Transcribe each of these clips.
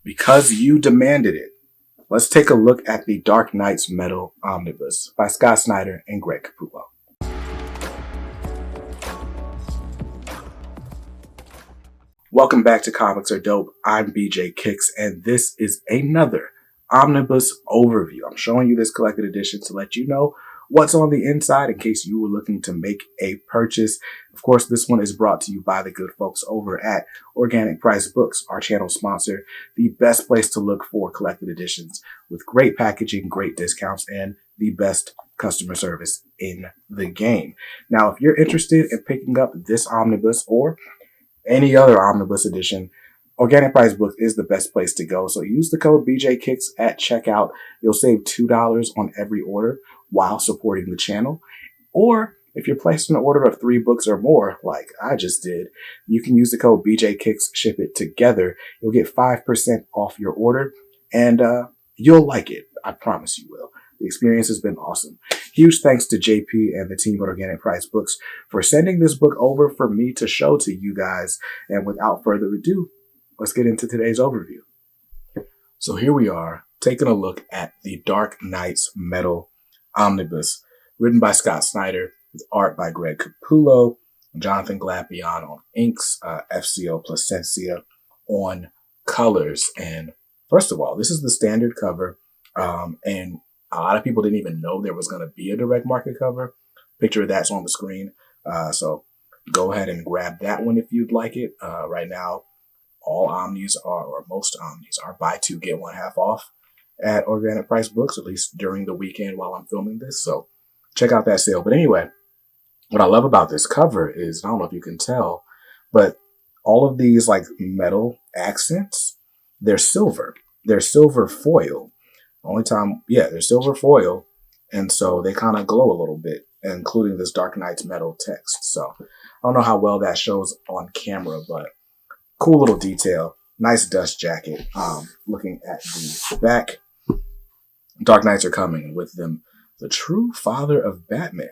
because you demanded it. Let's take a look at the Dark Knight's Metal Omnibus by Scott Snyder and Greg Capullo. Welcome back to Comics Are Dope. I'm BJ Kicks, and this is another Omnibus Overview. I'm showing you this collected edition to let you know what's on the inside in case you were looking to make a purchase. Of course, this one is brought to you by the good folks over at Organic Price Books, our channel sponsor, the best place to look for collected editions with great packaging, great discounts, and the best customer service in the game. Now, if you're interested in picking up this omnibus or any other omnibus edition, Organic Price Books is the best place to go. So use the code BJKicks at checkout. You'll save $2 on every order while supporting the channel. Or if you're placing an order of 3 books or more, like I just did, you can use the code BJKicks, ship it together. You'll get 5% off your order, and you'll like it. I promise you will. The experience has been awesome. Huge thanks to JP and the team at Organic Price Books for sending this book over for me to show to you guys. And without further ado, let's get into today's overview. So here we are, taking a look at the Dark Knight's Metal Omnibus, written by Scott Snyder, with art by Greg Capullo, Jonathan Glapion on inks, FCO Placencia on colors. And first of all, this is the standard cover, and a lot of people didn't even know there was going to be a direct market cover. Picture of that's on the screen. So go ahead and grab that one if you'd like it. Right now, all Omnis are, or most Omnis are, buy 2, get 1 half off at Organic Price Books, at least during the weekend while I'm filming this. So check out that sale. But anyway, what I love about this cover is, I don't know if you can tell, but all of these like metal accents, they're silver. They're silver foil. Only time, yeah, they're silver foil, and so they kind of glow a little bit, including this Dark Knight's Metal text. So I don't know how well that shows on camera, but cool little detail. Nice dust jacket. Looking at the back, Dark Knights are coming, and with them, the true father of Batman.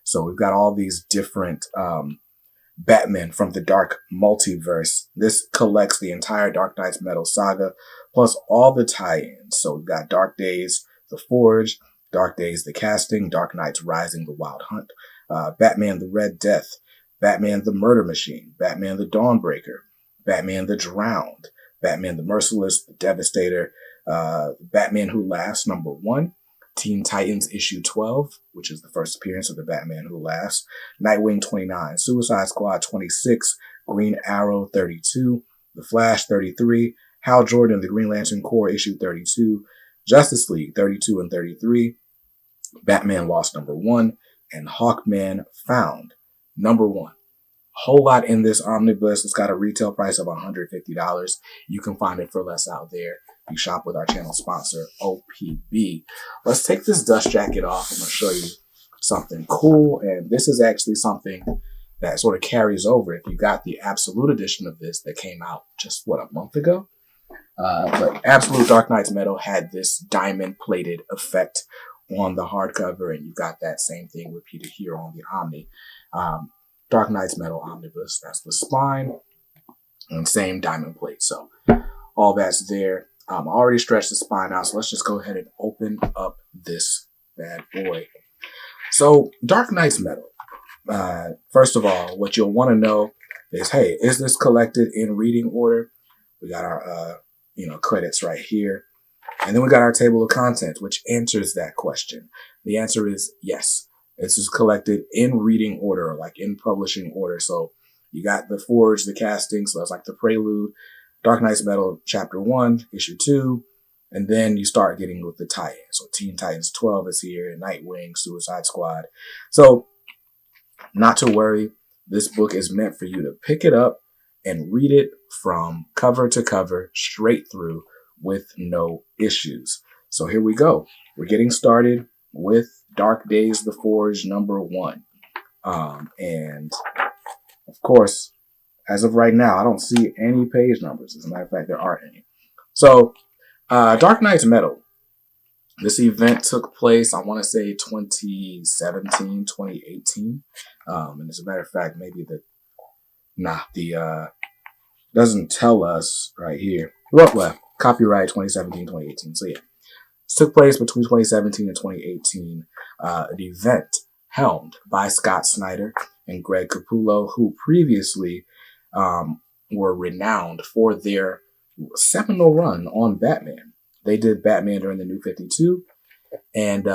So we've got all these different Batman from the Dark Multiverse. This collects the entire Dark Knight's Metal saga, plus all the tie-ins. So we've got Dark Days, The Forge, Dark Days, The Casting, Dark Knights Rising, The Wild Hunt, Batman the Red Death, Batman the Murder Machine, Batman the Dawnbreaker, Batman the Drowned, Batman the Merciless, The Devastator, Batman Who Laughs, #1, Teen Titans issue 12, which is the first appearance of the Batman Who Laughs, Nightwing 29, Suicide Squad 26, Green Arrow 32, The Flash 33, Hal Jordan, The Green Lantern Corps issue 32, Justice League 32 and 33, Batman Lost #1, and Hawkman Found #1. Whole lot in this omnibus. It's got a retail price of $150. You can find it for less out there. You shop with our channel sponsor, OPB. Let's take this dust jacket off. I'm going to show you something cool. And this is actually something that sort of carries over. If you got the Absolute edition of this that came out just, a month ago? But Absolute Dark Knight's Metal had this diamond-plated effect on the hardcover, and you got that same thing repeated here on the Omni. Dark Knight's Metal Omnibus, that's the spine, and same diamond plate. So all that's there. I already stretched the spine out, so let's just go ahead and open up this bad boy. So Dark Knight's Metal. First of all, what you'll want to know is, hey, is this collected in reading order? We got our, credits right here. And then we got our table of contents, which answers that question. The answer is yes. This is collected in reading order, or like in publishing order. So you got The Forge, The Casting, so that's like the prelude, Dark Knight's Metal, Chapter 1, Issue 2, and then you start getting with the tie-in. So Teen Titans 12 is here, Nightwing, Suicide Squad. So not to worry, this book is meant for you to pick it up and read it from cover to cover, straight through, with no issues. So here we go. We're getting started with Dark Days, The Forge, #1. And of course, as of right now, I don't see any page numbers. As a matter of fact, there aren't any. So Dark Knight's Metal. This event took place, I want to say 2017, 2018. And as a matter of fact, maybe doesn't tell us right here. Well, Copyright 2017, 2018. So yeah, this took place between 2017 and 2018. An event helmed by Scott Snyder and Greg Capullo, who previously were renowned for their seminal run on Batman. They did Batman during the New 52, and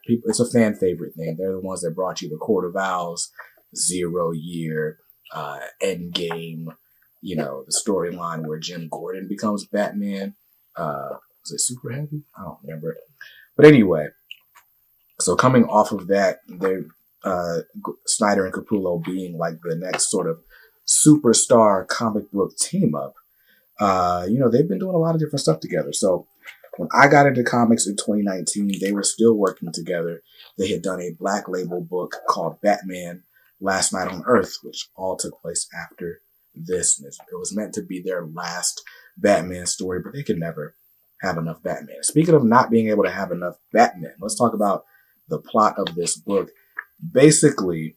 it's a fan favorite thing. They're the ones that brought you the Court of Owls, 0 Year, Endgame, the storyline where Jim Gordon becomes Batman. Was it Super Heavy? I don't remember. But anyway, so coming off of that, they're Snyder and Capullo being like the next sort of superstar comic book team up. They've been doing a lot of different stuff together. So when I got into comics in 2019, they were still working together. They had done a Black Label book called Batman Last Night on Earth, which all took place after this. It was meant to be their last Batman story, but they could never have enough Batman. Speaking of not being able to have enough Batman, let's talk about the plot of this book. Basically,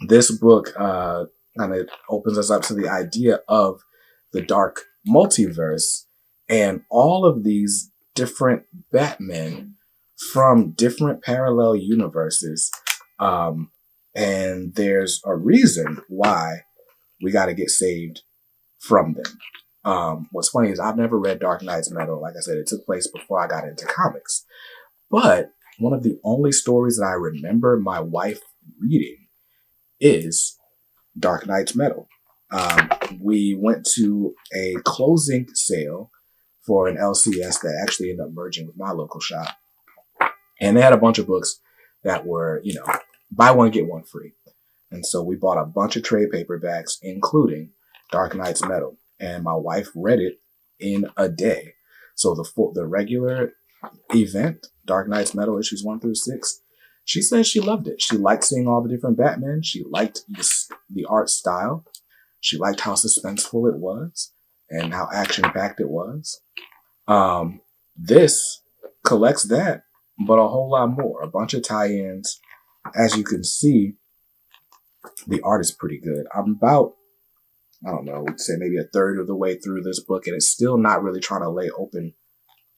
this book kind of opens us up to the idea of the dark multiverse and all of these different Batmen from different parallel universes. And there's a reason why we got to get saved from them. What's funny is I've never read Dark Knight's Metal. Like I said, it took place before I got into comics. But one of the only stories that I remember my wife reading is Dark Knight's Metal. We went to a closing sale for an LCS that actually ended up merging with my local shop. And they had a bunch of books that were, buy one, get one free. And so we bought a bunch of trade paperbacks, including Dark Knight's Metal. And my wife read it in a day. So the regular event, Dark Knight's Metal issues 1 through 6, she says she loved it. She liked seeing all the different Batman. She liked the art style. She liked how suspenseful it was and how action-packed it was. This collects that, but a whole lot more. A bunch of tie-ins. As you can see, the art is pretty good. I'm about, we'd say maybe a third of the way through this book, and it's still not really trying to lay open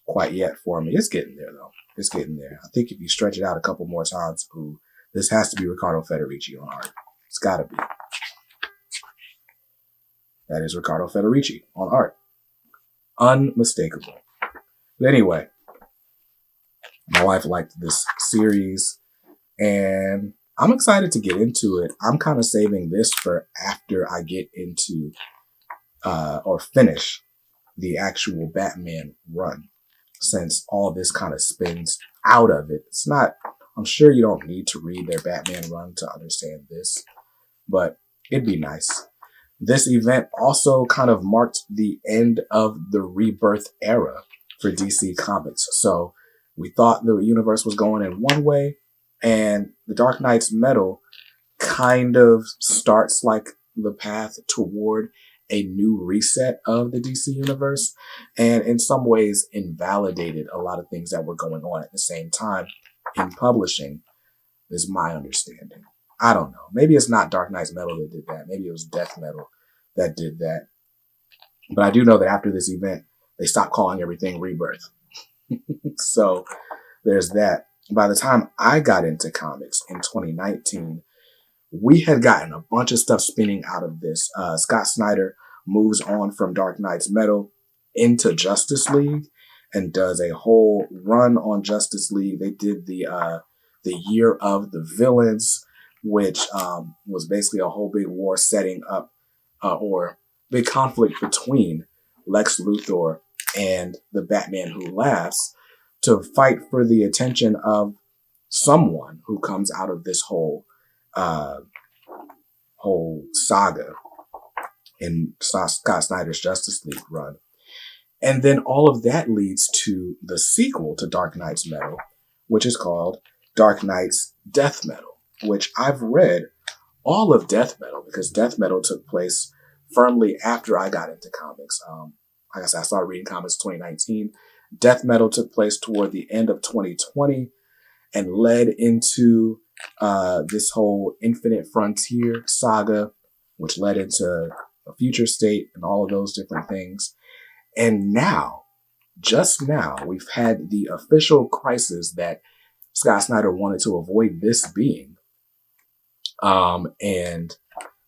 quite yet for me. It's getting there, though. It's getting there. I think if you stretch it out a couple more times, this has to be Riccardo Federici on art. It's got to be. That is Riccardo Federici on art. Unmistakable. But anyway, my wife liked this series, and I'm excited to get into it. I'm kind of saving this for after I get into or finish the actual Batman run, since all this kind of spins out of it. It's not, I'm sure you don't need to read their Batman run to understand this, but it'd be nice. This event also kind of marked the end of the rebirth era for DC Comics. So we thought the universe was going in one way, and the Dark Knight's Metal kind of starts like the path toward a new reset of the DC universe, and in some ways invalidated a lot of things that were going on at the same time in publishing, is my understanding. I don't know. Maybe it's not Dark Knight's Metal that did that. Maybe it was Death Metal that did that. But I do know that after this event, they stopped calling everything Rebirth. So there's that. By the time I got into comics in 2019, we had gotten a bunch of stuff spinning out of this. Scott Snyder moves on from Dark Knight's Metal into Justice League and does a whole run on Justice League. They did the Year of the Villains, which was basically a whole big war setting up or big conflict between Lex Luthor and the Batman Who Laughs to fight for the attention of someone who comes out of this whole saga in Scott Snyder's Justice League run. And then all of that leads to the sequel to Dark Knight's Metal, which is called Dark Knight's Death Metal, which I've read all of Death Metal because Death Metal took place firmly after I got into comics. Like I said, I started reading comics in 2019. Death Metal took place toward the end of 2020 and led into this whole Infinite Frontier saga, which led into a future state and all of those different things. And now just now we've had the official crisis that Scott Snyder wanted to avoid this being. And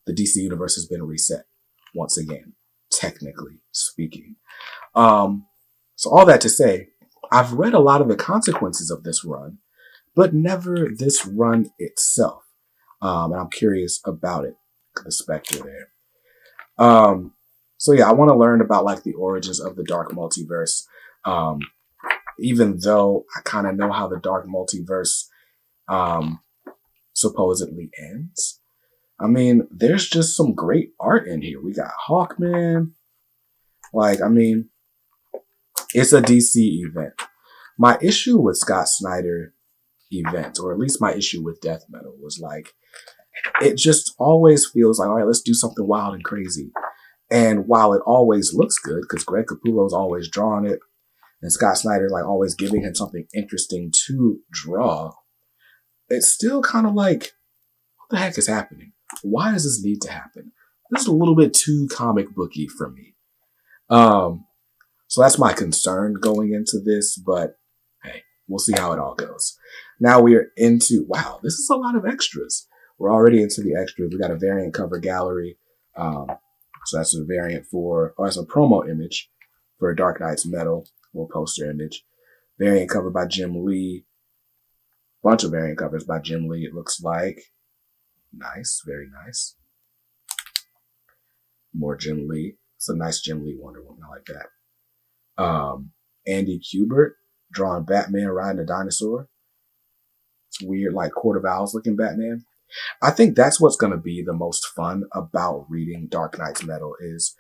the DC universe has been reset once again, technically speaking. So all that to say, I've read a lot of the consequences of this run, but never this run itself. And I'm curious about it. The specter there. So yeah, I want to learn about like the origins of the dark multiverse. Even though I kind of know how the dark multiverse supposedly ends. I mean, there's just some great art in here. We got Hawkman. Like, I mean, it's a DC event. My issue with Scott Snyder events, or at least my issue with Death Metal, was like, it just always feels like, all right, let's do something wild and crazy. And while it always looks good, because Greg Capullo's always drawing it, and Scott Snyder like always giving him something interesting to draw, it's still kind of like, what the heck is happening? Why does this need to happen? This is a little bit too comic booky for me. So that's my concern going into this, but hey, we'll see how it all goes. Now we're into, wow, this is a lot of extras. We're already into the extras. We got a variant cover gallery. So that's a variant for, or that's a promo image for Dark Knight's Metal, little poster image. Variant cover by Jim Lee. Bunch of variant covers by Jim Lee, it looks like. Nice, very nice. More Jim Lee. It's a nice Jim Lee Wonder Woman. I like that. Andy Kubert drawing Batman riding a dinosaur. It's weird, like Court of Owls looking Batman. I think that's what's going to be the most fun about reading Dark Knight's Metal is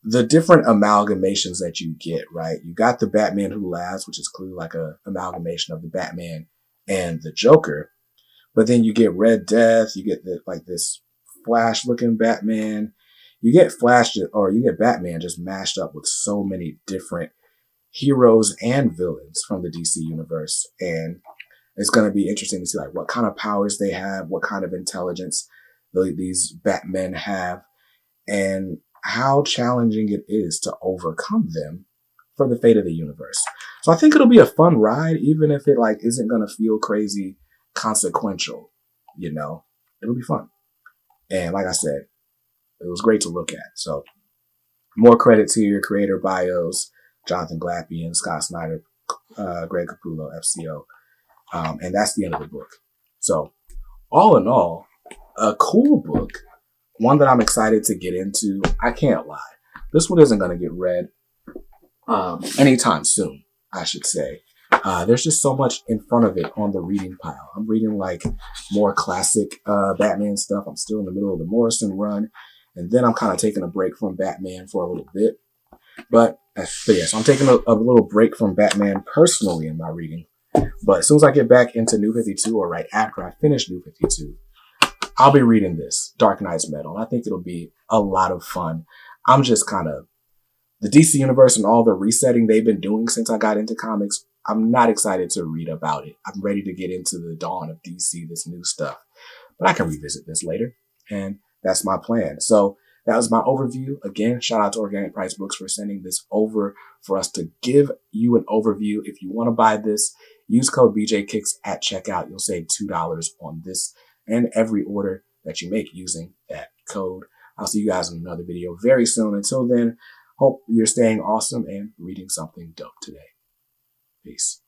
the different amalgamations that you get, right? You got the Batman Who Laughs, which is clearly like a amalgamation of the Batman and the Joker. But then you get Red Death, you get like this Flash looking Batman. You get Flash, or you get Batman just mashed up with so many different heroes and villains from the DC universe. And it's going to be interesting to see like what kind of powers they have, what kind of intelligence these Batmen have, and how challenging it is to overcome them for the fate of the universe. So I think it'll be a fun ride, even if it like isn't going to feel crazy consequential, you know, it'll be fun. And like I said, it was great to look at. So more credits here, creator bios, Jonathan Glapian, Scott Snyder, Greg Capullo, FCO. And that's the end of the book. So all in all, a cool book, one that I'm excited to get into. I can't lie. This one isn't going to get read anytime soon, I should say. There's just so much in front of it on the reading pile. I'm reading like more classic Batman stuff. I'm still in the middle of the Morrison run. And then I'm kind of taking a break from Batman for a little bit. But yeah, so I'm taking a little break from Batman personally in my reading. But as soon as I get back into New 52, or right after I finish New 52, I'll be reading this, Dark Knight's Metal. And I think it'll be a lot of fun. I'm just kind of, the DC Universe and all the resetting they've been doing since I got into comics, I'm not excited to read about it. I'm ready to get into the dawn of DC, this new stuff. But I can revisit this later. And that's my plan. So that was my overview. Again, shout out to Organic Price Books for sending this over for us to give you an overview. If you want to buy this, use code BJKicks at checkout. You'll save $2 on this and every order that you make using that code. I'll see you guys in another video very soon. Until then, hope you're staying awesome and reading something dope today. Peace.